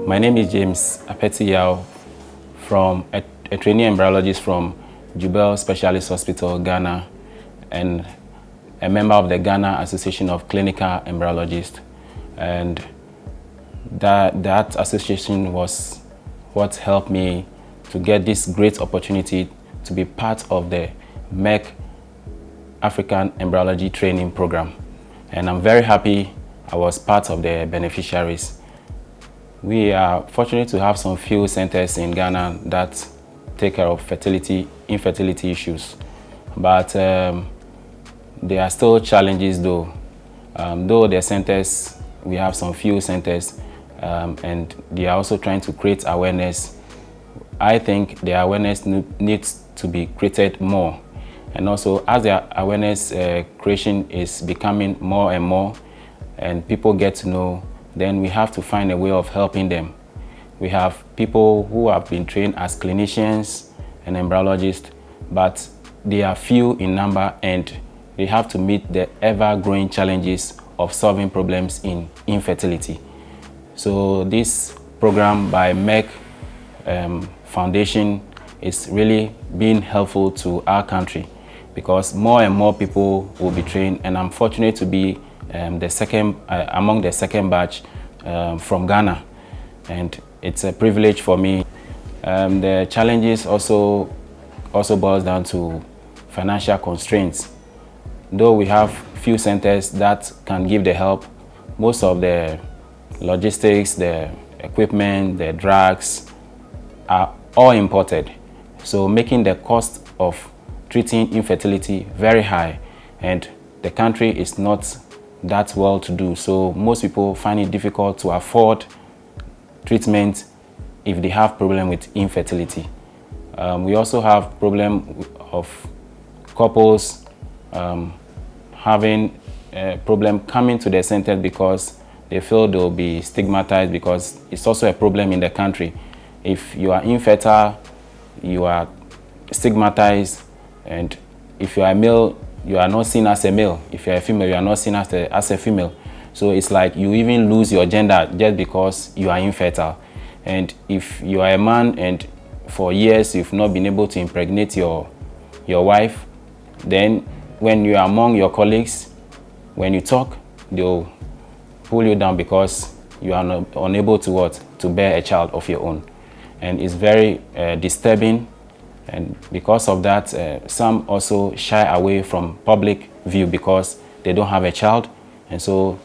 My name is James Afetsi Yao, from a trainee embryologist from Jubel Specialist Hospital, Ghana, and a member of the Ghana Association of Clinical Embryologists. And that association was what helped me to get this great opportunity to be part of the Merck African Embryology Training program. And I'm very happy I was part of the beneficiaries. We are fortunate to have some few centers in Ghana that take care of infertility issues. But there are still challenges though. Though the centers, we have some few centers, and they are also trying to create awareness. I think the awareness needs to be created more. And also, as the awareness creation is becoming more and more, and people get to know, then we have to find a way of helping them. We have people who have been trained as clinicians and embryologists, but they are few in number and they have to meet the ever-growing challenges of solving problems in infertility. So this program by Merck Foundation is really being helpful to our country, because more and more people will be trained, and I'm fortunate to be among the second batch from Ghana, and it's a privilege for me. The challenges also boils down to financial constraints. Though we have few centers that can give the help, most of the logistics, the equipment, the drugs are all imported, so making the cost of treating infertility very high, and the country is not that well to do, so most people find it difficult to afford treatment if they have problem with infertility. We also have problem of couples having a problem coming to the center because they feel they'll be stigmatized, because it's also a problem in the country. If you are infertile, you are stigmatized, and if you are a male, you are not seen as a male. If you are a female, you are not seen as a female. So it's like you even lose your gender just because you are infertile. And if you are a man and for years you've not been able to impregnate your wife, then when you are among your colleagues, when you talk, they'll pull you down because you are unable to bear a child of your own. And it's very disturbing. And because of that, some also shy away from public view because they don't have a child. And so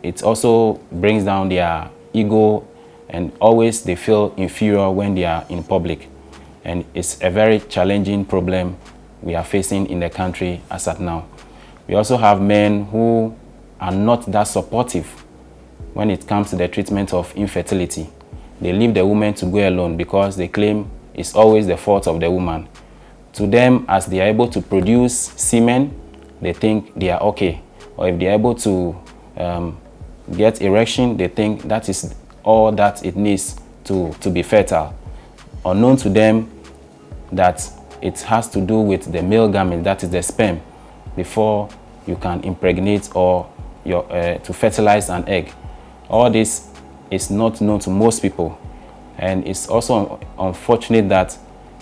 it also brings down their ego, and always they feel inferior when they are in public. And it's a very challenging problem we are facing in the country as at now. We also have men who are not that supportive when it comes to the treatment of infertility. They leave the woman to go alone because they claim it's always the fault of the woman. To them, as they are able to produce semen, they think they are okay. Or if they are able to get erection, they think that is all that it needs to be fertile. Unknown to them that it has to do with the male gamete, that is the sperm, before you can impregnate or to fertilize an egg. All this is not known to most people. And it's also unfortunate that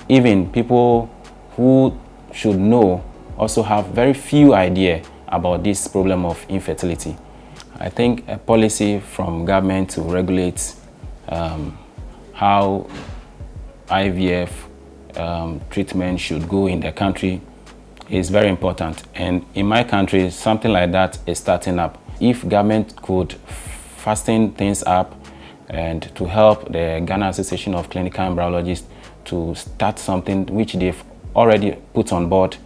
even people who should know also have very few idea about this problem of infertility. I think a policy from government to regulate how IVF treatment should go in the country is very important. And in my country, something like that is starting up. If government could fasten things up and to help the Ghana Association of Clinical Embryologists to start something which they've already put on board,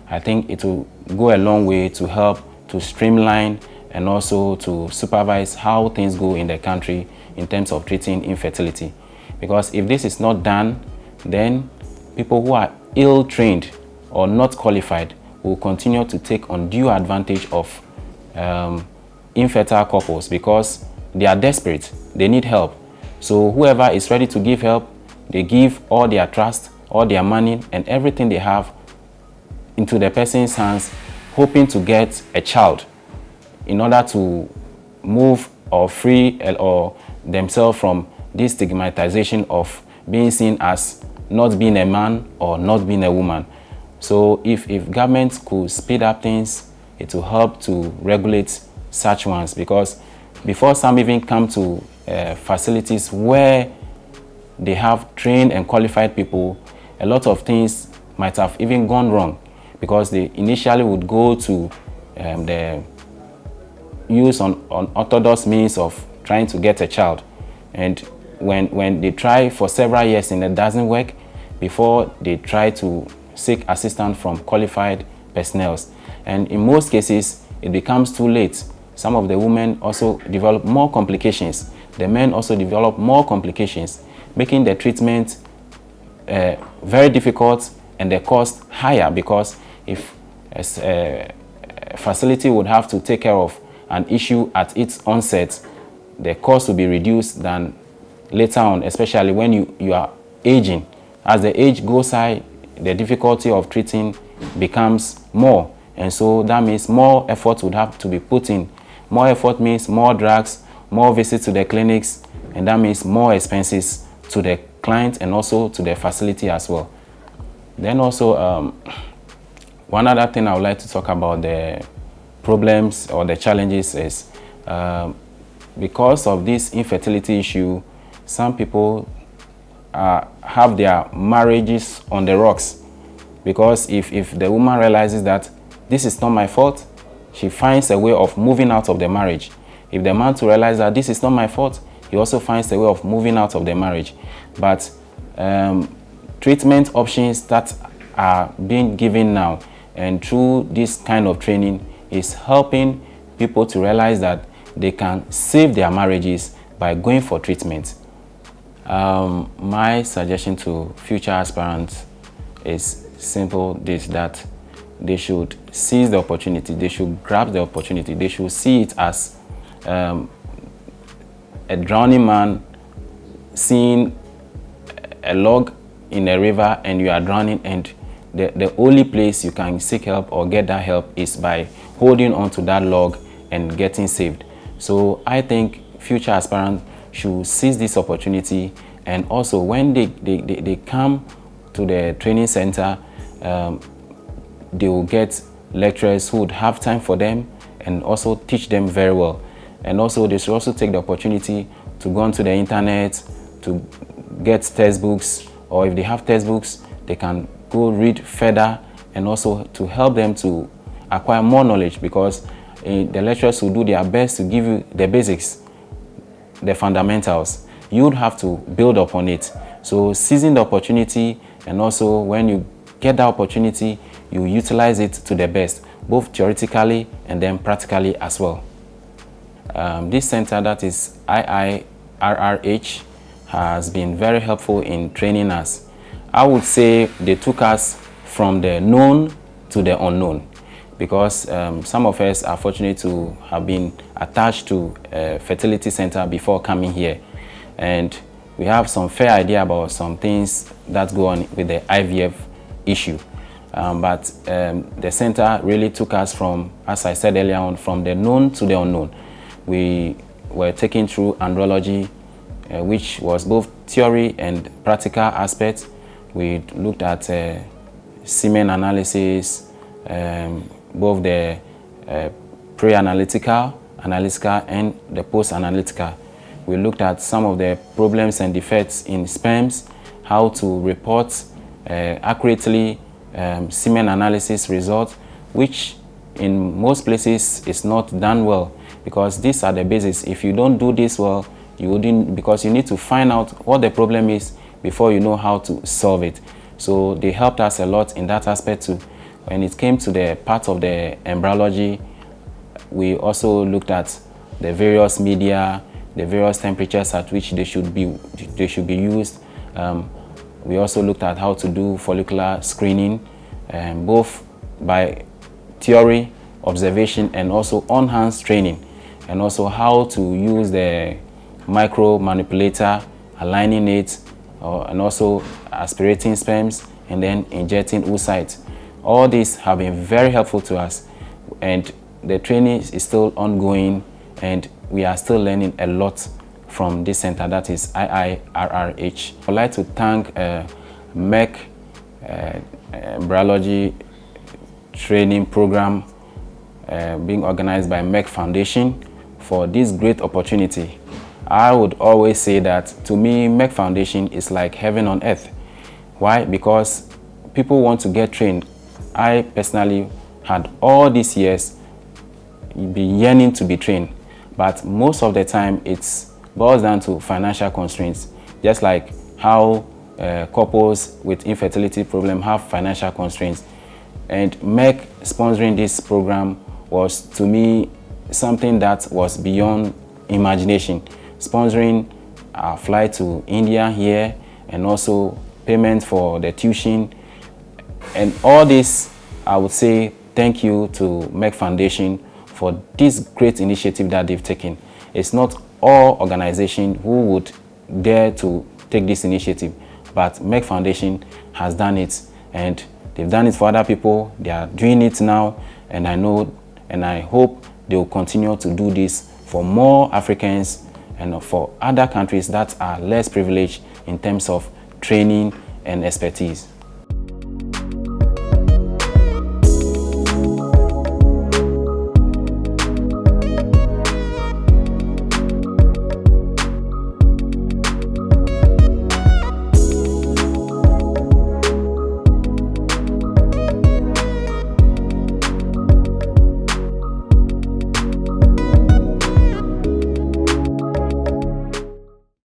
I think it will go a long way to help to streamline and also to supervise how things go in the country in terms of treating infertility. Because if this is not done, then people who are ill-trained or not qualified will continue to take undue advantage of infertile couples because they are desperate, they need help. So whoever is ready to give help, they give all their trust, all their money and everything they have into the person's hands, hoping to get a child in order to move or free or themselves from this stigmatization of being seen as not being a man or not being a woman. So if government could speed up things, it will help to regulate such ones, because before some even come to facilities where they have trained and qualified people, a lot of things might have even gone wrong, because they initially would go to the use on orthodox means of trying to get a child, and when they try for several years and it doesn't work, before they try to seek assistance from qualified personnel, and in most cases it becomes too late. Some of the women also develop more complications, the men also develop more complications, making the treatment very difficult and the cost higher, because if a facility would have to take care of an issue at its onset, the cost will be reduced than later on, especially when you are aging. As the age goes high, the difficulty of treating becomes more, and so that means more effort would have to be put in. More effort means more drugs, more visits to the clinics, and that means more expenses to the client and also to the facility as well. Then also, one other thing I would like to talk about the problems or the challenges is because of this infertility issue, some people have their marriages on the rocks, because if the woman realizes that this is not my fault, she finds a way of moving out of the marriage. If the man to realize that this is not my fault, he also finds a way of moving out of the marriage. But treatment options that are being given now and through this kind of training is helping people to realize that they can save their marriages by going for treatment. My suggestion to future aspirants is simple, this, that they should seize the opportunity, they should grab the opportunity, they should see it as a drowning man seeing a log in a river and you are drowning, and the only place you can seek help or get that help is by holding on to that log and getting saved. So I think future aspirants should seize this opportunity, and also when they come to the training center, they will get lecturers who would have time for them and also teach them very well. And also they should also take the opportunity to go onto the internet to get textbooks, or if they have textbooks, they can go read further, and also to help them to acquire more knowledge, because the lecturers will do their best to give you the basics, the fundamentals. You would have to build upon it. So seizing the opportunity, and also when you get that opportunity, you utilize it to the best, both theoretically and then practically as well. This center, that is IIRRH, has been very helpful in training us. I would say they took us from the known to the unknown, because some of us are fortunate to have been attached to a fertility center before coming here, and we have some fair idea about some things that go on with the IVF issue. But the center really took us from, as I said earlier on, from the known to the unknown. We were taken through embryology, which was both theory and practical aspects. We looked at semen analysis, both the pre-analytical, analytical, and the post-analytical. We looked at some of the problems and defects in sperms, how to report accurately semen analysis results, which in most places is not done well, because these are the basics. If you don't do this well, you wouldn't, because you need to find out what the problem is before you know how to solve it. So they helped us a lot in that aspect too. When it came to the part of the embryology, we also looked at the various media, the various temperatures at which they should be used. We also looked at how to do follicular screening, both by theory, observation, and also on-hands training, and also how to use the micro manipulator, aligning it, and also aspirating sperms and then injecting oocytes. All these have been very helpful to us, and the training is still ongoing, and we are still learning a lot from this center, that is IIRRH. I'd like to thank Merck Embryology Training program being organized by Merck Foundation for this great opportunity. I would always say that to me, Merck Foundation is like heaven on earth. Why? Because people want to get trained. I personally had all these years been yearning to be trained, but most of the time it boils down to financial constraints, just like how couples with infertility problem have financial constraints. And Merck sponsoring this program was, to me, something that was beyond imagination. Sponsoring a flight to India here, and also payment for the tuition, and all this, I would say thank you to Merck Foundation for this great initiative that they've taken. It's not all organizations who would dare to take this initiative, but Merck Foundation has done it, and they've done it for other people. They are doing it now, and I know and I hope they will continue to do this for more Africans and for other countries that are less privileged in terms of training and expertise.